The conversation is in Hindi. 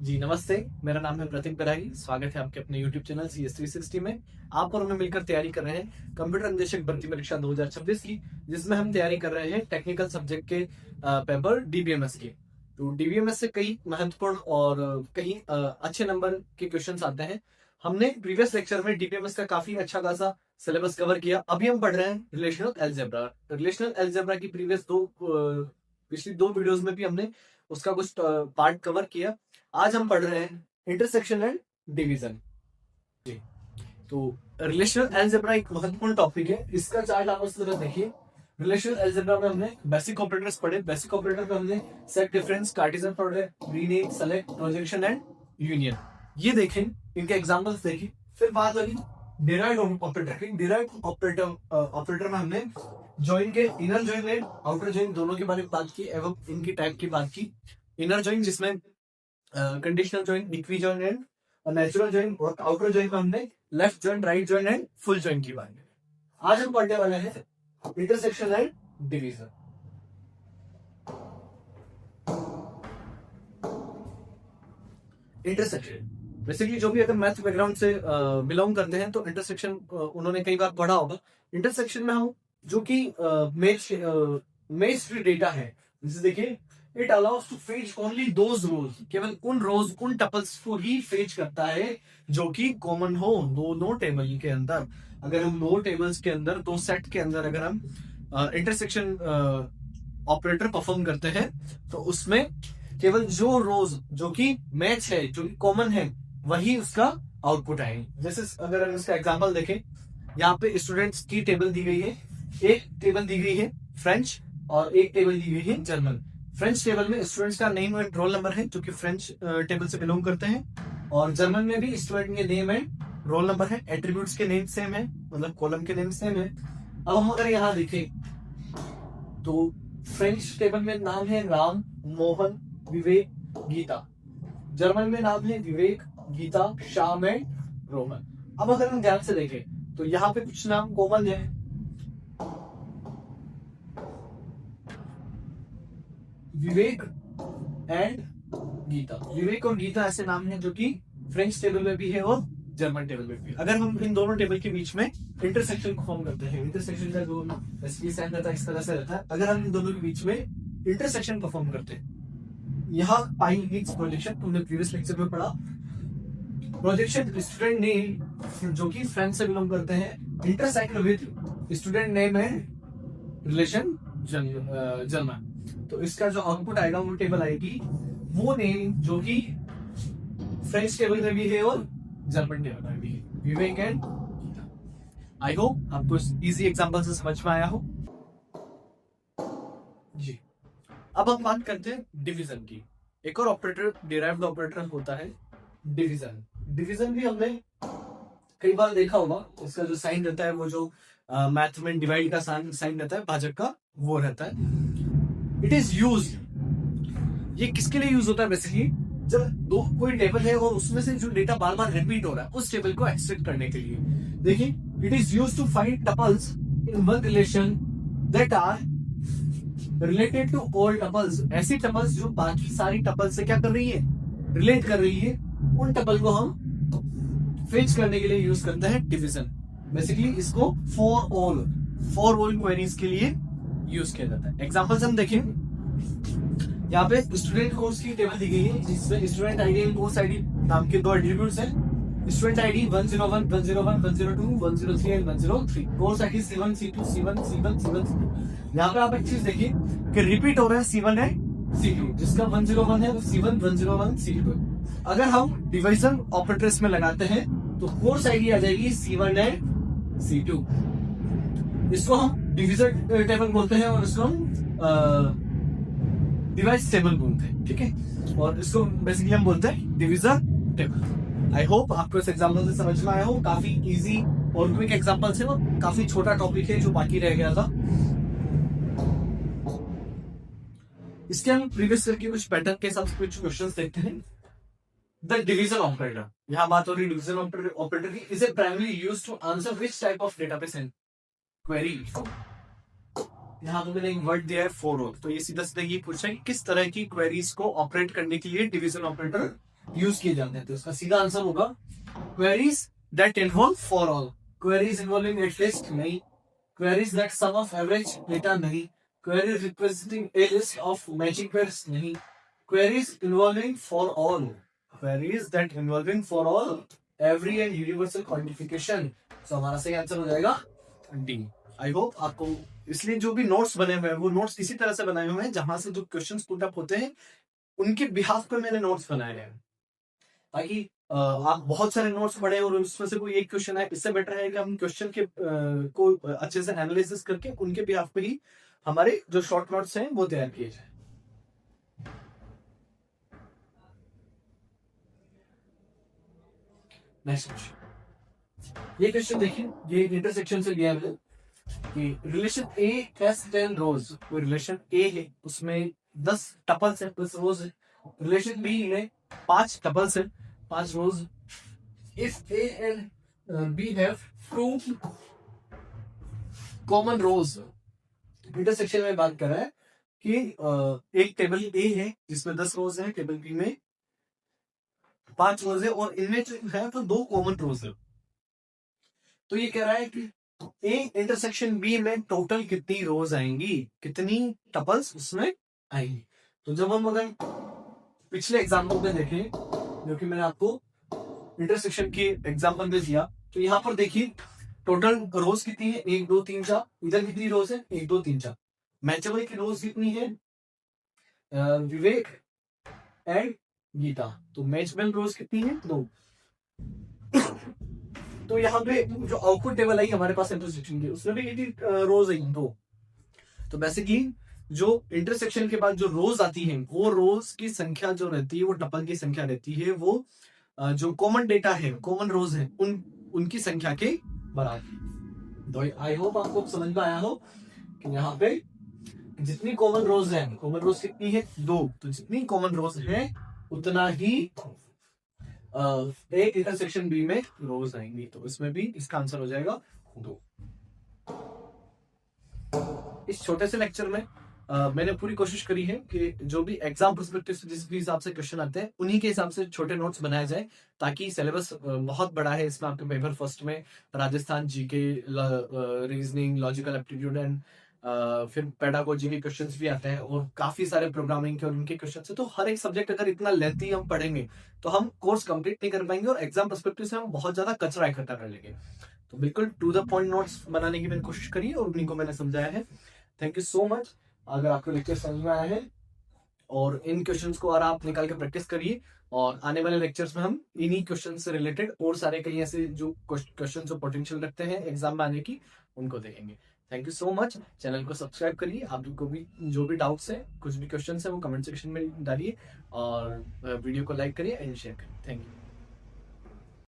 जी नमस्ते, मेरा नाम है प्रतिम कराही। स्वागत है आपके अपने यूट्यूब चैनल CS360 में। आप और मैं मिलकर तैयारी कर रहे हैं कंप्यूटर अनुदेशक भर्ती परीक्षा 2026 की, जिसमें हम तैयारी कर रहे हैं टेक्निकल सब्जेक्ट के पेपर डीबीएमएस के। तो डीबीएमएस से कई महत्वपूर्ण और कई अच्छे नंबर के क्वेश्चन आते हैं। हमने प्रीवियस लेक्चर में डीबीएमएस का काफी अच्छा खासा सिलेबस कवर किया। अभी हम पढ़ रहे हैं रिलेशनल एल्जेब्रा। रिलेशनल एल्जेब्रा की प्रीवियस पिछली दो वीडियोस में भी हमने उसका कुछ पार्ट कवर किया। आज हम पढ़ रहे हैं इंटरसेक्शन एंड डिवीजन। जी, तो रिलेशनल एल्जेब्रा एक महत्वपूर्ण टॉपिक है। इसका चार्ट आप उस तरह देखिए। रिलेशनल एल्जेब्रा में हमने बेसिक ऑपरेटर्स पढ़े। बेसिक ऑपरेटर में हमने set, difference, Cartesian product, rename, select, projection and union ये देखें, इनके एग्जांपल्स देखें। फिर बात होगी डिराइव्ड ऑपरेटर की। डिराइव्ड ऑपरेटर में हमने जॉइन के inner join and outer join दोनों के बारे में बात की एवं इनकी टाइप की बात की। इनर जॉइन जिसमें conditional join, equi join and natural join, और आउटर जॉइन में हमने left join, right join and full join की बात। आज हम पढ़ने वाले हैं intersection and division. Intersection basically जो भी अगर मैथ बैकग्राउंड से बिलोंग करते हैं तो इंटरसेक्शन उन्होंने कई बार पढ़ा होगा। इंटरसेक्शन में हम जो कि मैच डेटा है, जैसे देखिए it allows to fetch only those rows, केवल उन रोज उन टपल्स को ही फेच करता है जो कि कॉमन हो दोनों टेबल के अंदर। अगर हम दो टेबल्स के अंदर, दो सेट के अंदर अगर हम इंटरसेक्शन ऑपरेटर परफॉर्म करते हैं तो उसमें केवल जो रोज जो कि मैच है, जो कि कॉमन है, वही उसका आउटपुट आएगी। जैसे अगर हम इसका एग्जांपल देखें, यहाँ पे स्टूडेंट्स की टेबल दी गई है। एक टेबल दी गई है फ्रेंच और एक टेबल दी गई है जर्मन। फ्रेंच टेबल में स्टूडेंट्स का नेम एंड रोल नंबर है जो कि फ्रेंच टेबल से बिलोंग करते हैं, और जर्मन में भी स्टूडेंट के नेम एंड रोल नंबर है। एट्रीब्यूट्स के नेम सेम है, मतलब कॉलम के नेम सेम है। अब हम अगर यहाँ देखें तो फ्रेंच टेबल में नाम है राम, मोहन, विवेक, गीता। जर्मन में नाम है विवेक, गीता, श्याम एंड रोहन। अब अगर हम ध्यान से देखें तो यहाँ पे कुछ नाम कॉमन है। विवेक एंड गीता। विवेक और गीता ऐसे नाम हैं जो कि फ्रेंच टेबल में भी है और जर्मन टेबल में भी। अगर हम इन दोनों टेबल के बीच में इंटरसेक्शन को फॉर्म करते हैं, इंटरसेक्शन का जो साइन रहता है इस तरह से रहता है। अगर हम इन दोनों के बीच में इंटरसेक्शन परफॉर्म करते हैं, यहाँ पाई मीन्स प्रोजेक्शन, तुमने प्रीवियस लेक्चर में पढ़ा। प्रोजेक्शन स्टूडेंट नेम जो कि फ्रेंच से बिलोंग करते हैं, intersect with student name and relation German. तो इसका जो आउटपुट आएगा वो टेबल आएगी वो नेम जो कि फ्रेंच टेबल में भी है और जर्मन टेबल में भी है, विवेक एंड। आई होप आपको इजी एग्जांपल से समझ में आया हो। जी, अब हम बात करते हैं डिवीजन की। एक और ऑपरेटर डिराइव्ड ऑपरेटर होता है डिवीजन। डिवीजन भी हमने कई बार देखा होगा। इसका जो साइन रहता है वो जो मैथ में डिवाइड का साइन रहता है, भाजक का, वो रहता है। इट इज यूज, ये किसके लिए यूज होता है? बेसिकली जब दो कोई टेबल है और उसमें से जो डेटा बार बार रिपीट हो रहा है उस टेबल को एक्सट्रैक्ट करने के लिए। देखिए, it is use to find tuples in one relation that are related to all tuples. ऐसी टपल्स जो बाकी सारी टपल्स से क्या कर रही है, रिलेट कर रही है, उन टपल को हम फेच करने के लिए यूज करते हैं डिवीजन। बेसिकली इसको फॉर ऑल क्वेरीज के लिए यूज किया जाता है। एग्जांपल्स हम देखें, यहाँ पे स्टूडेंट कोर्स की टेबल दी गई है जिसमें student ID and course ID नाम के दो एट्रीब्यूट्स हैं। Student ID 101, 101, 102, 103 and 103। Course ID C1, C2, C1, C1, C1। यहाँ पे आप एक चीज देखिए कि रिपीट हो रहा है C1 है C2, जिसका 101 है वो C1, 101, C2। अगर हम डिवीजन ऑपरेटर्स में लगाते हैं तो कोर्स आईडी आ जाएगी C1 एंड C2। इसको हम डिवीजन टेबल बोलते हैं और इसको हम डिवाइस टेबल बोलते हैं, ठीक है। और इसको बेसिकली हम बोलते हैं डिवीजन टेबल। आई होप आपको इस एग्जांपल से समझ में आया हो। काफी इजी और क्विक एग्जांपल है और काफी छोटा टॉपिक है जो बाकी रह गया था। इसके हम प्रीवियस ईयर के कुछ पैटर्न के हिसाब से कुछ क्वेश्चंस देखते हैं। द डिवीजन ऑपरेटर, यहाँ बात हो रही है डिवीजन ऑपरेटर की। Is primary used to answer which type of database query. यहाँ तो मैंने एक वर्ड दिया है फॉर ऑल, तो ये सीधा सीधा ये पूछा है कि किस तरह की क्वेरीज को ऑपरेट करने के लिए डिवीजन ऑपरेटर यूज किए जाते हैं। तो इसका सीधा आंसर होगा queries that involve for all. Queries involving at least नहीं, queries that sum of average data नहीं, queries representing a list of matching pairs नहीं, queries involving for all, queries that involving for all every and universal quantification. तो हमारा सही आंसर हो जाएगा डी। आई होप आपको, इसलिए जो भी नोट्स बने हुए हैं वो नोट्स इसी तरह से बनाए हुए हैं जहां से जो क्वेश्चंस पुट अप होते हैं उनके बिहाफ पे मैंने नोट्स बनाए हैं, ताकि आप बहुत सारे नोट्स पढ़े और उसमें से कोई एक क्वेश्चन है। इससे बेटर है कि हम क्वेश्चन के को अच्छे से एनालिसिस करके उनके बिहाफ पे ही हमारे जो शॉर्ट नोट्स हैं वो तैयार किए जाए। नेक्स्ट क्वेश्चन, ये क्वेश्चन देखिए, ये इंटरसेक्शन से लिया है कि रिलेशन ए हैज 10 रोज। कोई रिलेशन ए है उसमें 10 टपल्स है, 10 रोज है। रिलेशन बी में 5 टपल्स है, 5 rows. If A and B have 2 common rows. Intersection में बात कर रहा है कि एक टेबल ए है जिसमें 10 रोज है, टेबल बी में 5 रोज है और इनमें जो है तो 2 कॉमन रोज है। तो ये कह रहा है कि ए इंटरसेक्शन बी में टोटल कितनी रोज आएंगी, कितनी टपल्स उसमें आएंगी। तो जब हम अगर पिछले एग्जाम्पल में देखें जो कि मैंने आपको इंटरसेक्शन के एग्जाम्पल में दिया, तो यहां पर देखिए टोटल रोज कितनी है, 1 2 3 4। इधर कितनी रोज है, 1 2 3 4। मैचेबल की रोज कितनी है, विवेक एंड गीता। तो मैचेबल रोज कितनी है, 2। तो यहाँ पे जो आउटपुट टेबल आई हमारे पास इंटरसेक्शन की, उसमें भी 80 रोज आई 2। तो बेसिकली जो इंटरसेक्शन के बाद जो रोज आती है वो रोज की संख्या जो रहती है वो टपल की संख्या रहती है, वो जो कॉमन डेटा है, कॉमन रोज है, उनकी संख्या के बराबर। तो आई होप आपको समझ में आया हो कि यहाँ पे जितनी कॉमन रोज है, कॉमन रोज कितनी है, 2। तो जितनी कॉमन रोज है उतना ही एक इंटरसेक्शन बी में रोज आएंगी। तो इसमें भी इसका आंसर हो जाएगा 2। इस छोटे से लेक्चर में मैंने पूरी कोशिश करी है कि जो भी एग्जाम पर्सपेक्टिव से जिस भी हिसाब से क्वेश्चन आते हैं उन्हीं के हिसाब से छोटे नोट्स बनाए जाए, ताकि सिलेबस बहुत बड़ा है। इसमें आपके पेपर फर्स्ट में Rajasthan GK, reasoning, logical aptitude and फिर पेडागोजी के क्वेश्चंस भी आते हैं और काफी सारे प्रोग्रामिंग के और उनके क्वेश्चन है। तो हर एक सब्जेक्ट अगर इतना लेंथी हम पढ़ेंगे तो हम कोर्स कंप्लीट नहीं कर पाएंगे और एग्जाम पर्सपेक्टिव से हम बहुत ज्यादा कचरा इकट्ठा कर लेंगे। तो बिल्कुल टू द पॉइंट नोट्स बनाने की मैंने कोशिश करी और उन्हीं को मैंने समझाया है। Thank you so much. अगर आपको लेक्चर समझ में आया है और इन क्वेश्चंस को और आप निकाल के प्रैक्टिस करिए, और आने वाले लेक्चर्स में हम इन्हीं क्वेश्चन से रिलेटेड और सारे कई ऐसे जो क्वेश्चन जो पोटेंशियल रखते हैं एग्जाम में आने की, उनको देखेंगे। Thank you so much. Channel को सब्सक्राइब करिए। आपको भी जो भी डाउट्स है, कुछ भी क्वेश्चन है वो कमेंट सेक्शन में डालिए और वीडियो को लाइक करिए एंड शेयर करिए। Thank you.